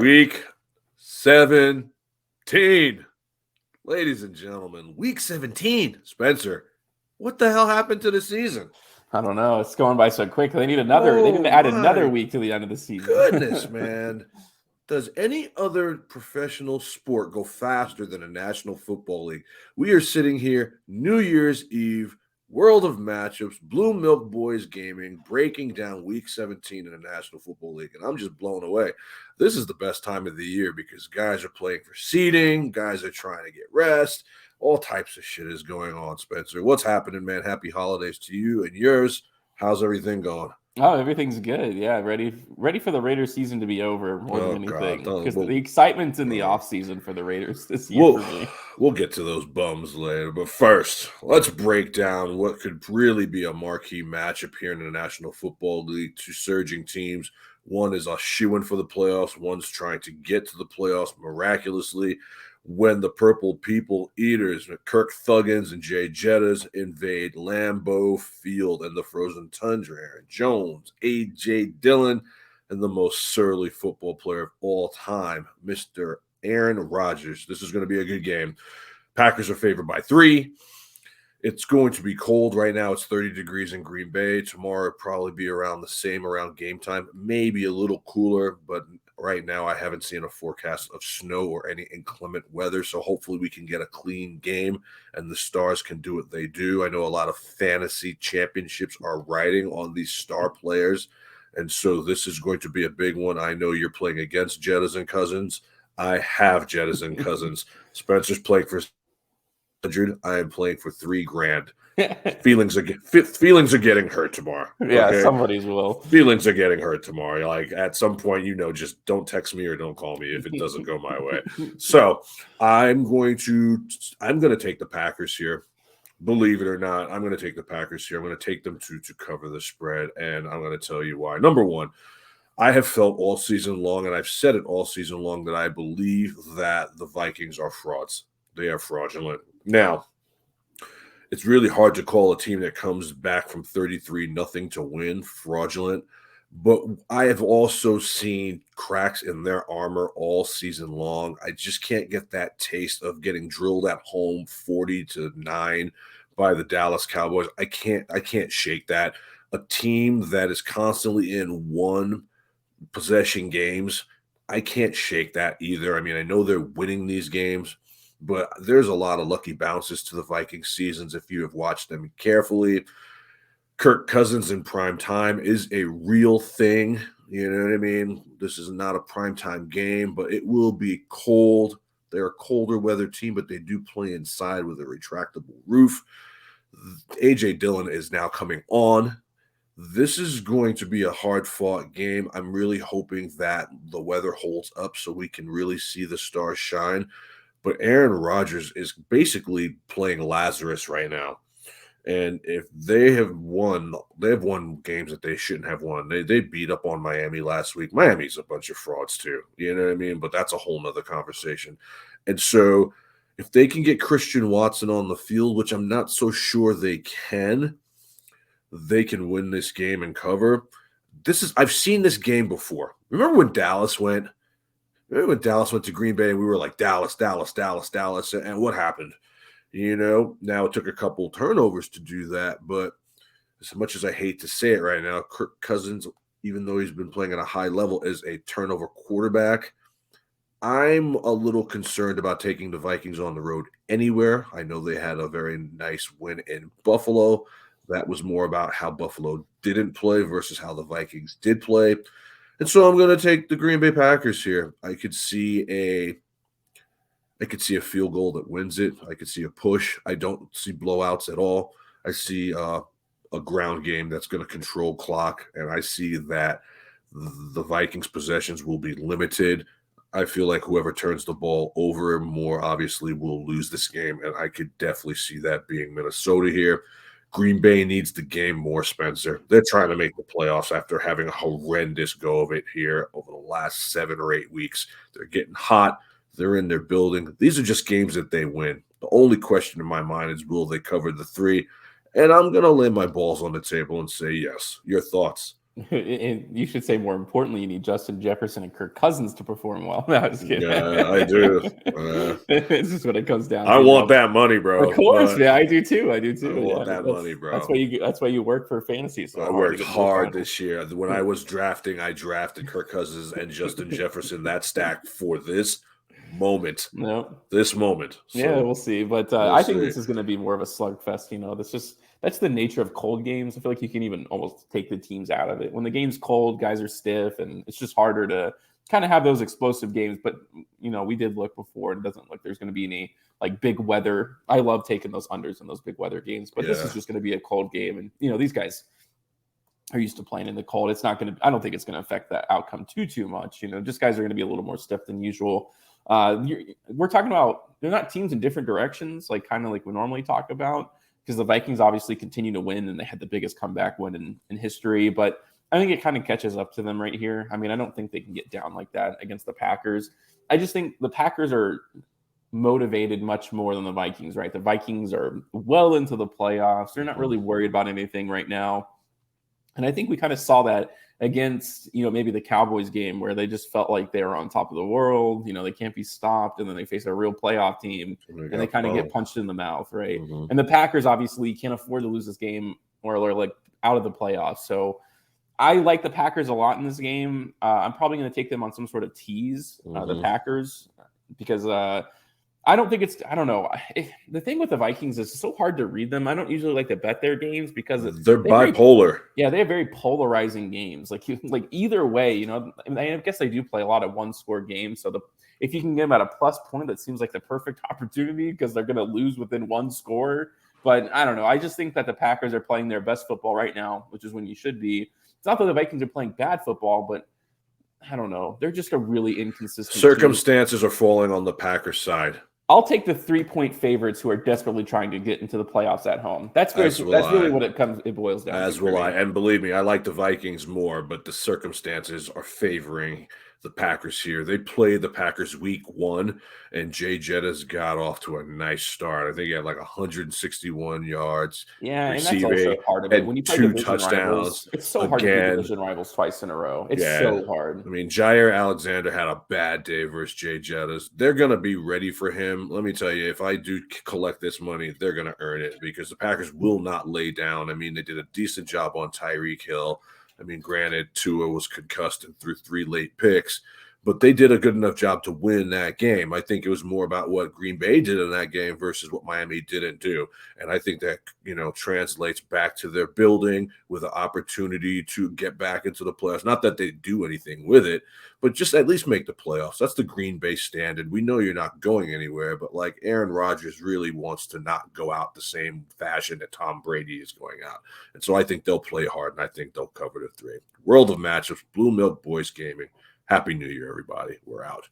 Week 17. Ladies and gentlemen, week 17. Spencer, what the hell happened to the season? I don't know. It's going by so quick. They need Oh to add another my week to the end of the season. goodness, man. Does any other professional sport go faster than a National Football League? We are sitting here, New Year's Eve, World of Matchups, Blue Milk Boys Gaming, breaking down Week 17 in the National Football League, and I'm just blown away. This is the best time of the year because guys are playing for seeding, guys are trying to get rest, all types of shit is going on, Spencer. What's happening, man? Happy holidays to you and yours. How's everything going? Oh, everything's good. Yeah, ready for the Raiders season to be over more Oh, than God. anything. Because the excitement's in the off season for the Raiders this year We'll for me. we'll get to those bums later, but first, let's break down what could really be a marquee matchup here in the National Football League. Two surging teams. One is a shoo-in for the playoffs. One's trying to get to the playoffs miraculously. When the Purple People Eaters, Kirk Thuggins and Jay Jettas invade Lambeau Field and the Frozen Tundra, Aaron Jones, A.J. Dillon, and the most surly football player of all time, Mr. Aaron Rodgers. This is going to be a good game. Packers are favored by 3. It's going to be cold right now. It's 30 degrees in Green Bay. Tomorrow it'll probably be around the same around game time, maybe a little cooler, but right now I haven't seen a forecast of snow or any inclement weather. So hopefully we can get a clean game and the Stars can do what they do. I know a lot of fantasy championships are riding on these star players. And so this is going to be a big one. I know you're playing against Jettas and Cousins. I have Jettas and Cousins. Spencer's playing for 100. I am playing for $3,000. Feelings are getting hurt tomorrow. Yeah, Okay? somebody's will. Feelings are getting hurt tomorrow. Like at some point, just don't text me or don't call me if it doesn't go my way. So I'm going to take the Packers here. Believe it or not, I'm going to take the Packers here. I'm going to take them to cover the spread, and I'm going to tell you why. Number one, I have felt all season long, and I've said it all season long, that I believe that the Vikings are frauds. They are fraudulent. Now, it's really hard to call a team that comes back from 33-0 to win fraudulent, but I have also seen cracks in their armor all season long. I just can't get that taste of getting drilled at home 40-9 by the Dallas Cowboys. I can't shake that. A team that is constantly in one possession games, I can't shake that either. I mean, I know they're winning these games, but there's a lot of lucky bounces to the Vikings seasons if you have watched them carefully. Kirk Cousins in prime time is a real thing. You know what I mean? This is not a primetime game, but it will be cold. They're a colder weather team, but they do play inside with a retractable roof. A.J. Dillon is now coming on. This is going to be a hard-fought game. I'm really hoping that the weather holds up so we can really see the stars shine. But Aaron Rodgers is basically playing Lazarus right now. And if they have won games that they shouldn't have won. They beat up on Miami last week. Miami's a bunch of frauds too. You know what I mean? But that's a whole nother conversation. And so if they can get Christian Watson on the field, which I'm not so sure they can win this game and cover. I've seen this game before. Remember when Dallas went to Green Bay and we were like, Dallas, Dallas, Dallas, Dallas. And what happened? Now it took a couple turnovers to do that. But as much as I hate to say it right now, Kirk Cousins, even though he's been playing at a high level, is a turnover quarterback. I'm a little concerned about taking the Vikings on the road anywhere. I know they had a very nice win in Buffalo. That was more about how Buffalo didn't play versus how the Vikings did play. And so I'm going to take the Green Bay Packers here. I could see a field goal that wins it. I could see a push. I don't see blowouts at all. I see a ground game that's going to control clock, and I see that the Vikings' possessions will be limited. I feel like whoever turns the ball over more obviously will lose this game, and I could definitely see that being Minnesota here. Green Bay needs the game more, Spencer. They're trying to make the playoffs after having a horrendous go of it here over the last 7 or 8 weeks. They're getting hot. They're in their building. These are just games that they win. The only question in my mind is, will they cover the 3? And I'm going to lay my balls on the table and say yes. Your thoughts? And you should say more importantly, you need Justin Jefferson and Kirk Cousins to perform well. No, I was kidding. Yeah, I do. This is what it comes down I to. want that money, Of bro. course, But yeah, I do too. I want that money, That's bro. why you work for fantasy so I hard to worked get to the hard finals. this year. When I was drafting, I drafted Kirk Cousins and Justin Jefferson, that stack for this moment. No. This moment. Yeah, So we'll see. But we'll I think see. this is going to be more of a slugfest. That's the nature of cold games. I feel like you can even almost take the teams out of it. When the game's cold, guys are stiff, and it's just harder to kind of have those explosive games. But we did look before. It doesn't look there's going to be any like big weather. I love taking those unders in those big weather games, but this is Yeah. just going to be a cold game, and these guys are used to playing in the cold. It's not going to. I don't think it's going to affect that outcome too much. Just guys are going to be a little more stiff than usual. We're talking about they're not teams in different directions, like kind of like we normally talk about, because the Vikings obviously continue to win and they had the biggest comeback win in history. But I think it kind of catches up to them right here. I mean, I don't think they can get down like that against the Packers. I just think the Packers are motivated much more than the Vikings, right? The Vikings are well into the playoffs. They're not really worried about anything right now. And I think we kind of saw that against, maybe the Cowboys game where they just felt like they were on top of the world. They can't be stopped. And then they face a real playoff team and they kind of get punched in the mouth, right? Mm-hmm. And the Packers obviously can't afford to lose this game or they're like out of the playoffs. So I like the Packers a lot in this game. I'm probably going to take them on some sort of tease, the Packers, because I don't know. The thing with the Vikings is it's so hard to read them. I don't usually like to bet their games because they're bipolar. They have very polarizing games. Like either way, I guess they do play a lot of one-score games. So if you can get them at a plus point, that seems like the perfect opportunity because they're going to lose within one score. But I don't know. I just think that the Packers are playing their best football right now, which is when you should be. It's not that the Vikings are playing bad football, but I don't know. They're just a really inconsistent circumstances are falling on the Packers side. I'll take the 3-point favorites who are desperately trying to get into the playoffs at home. That's really what it boils down to. As will I. And believe me, I like the Vikings more, but the circumstances are favoring the Packers here. They played the Packers week 1, and Jay Jettas got off to a nice start. I think he had like 161 yards. Yeah, and that's also part of it. When you play 2 touchdowns, rivals, it's so hard to beat division rivals twice in a row. It's so hard. I mean, Jair Alexander had a bad day versus Jay Jettas. They're going to be ready for him. Let me tell you, if I do collect this money, they're going to earn it because the Packers will not lay down. I mean, they did a decent job on Tyreek Hill. I mean, granted, Tua was concussed and threw 3 late picks, but they did a good enough job to win that game. I think it was more about what Green Bay did in that game versus what Miami didn't do. And I think that, translates back to their building with an opportunity to get back into the playoffs. Not that they do anything with it, but just at least make the playoffs. That's the Green Bay standard. We know you're not going anywhere, but like Aaron Rodgers really wants to not go out the same fashion that Tom Brady is going out. And so I think they'll play hard, and I think they'll cover the 3. World of matchups, Blue Milk Boys Gaming. Happy New Year, everybody. We're out.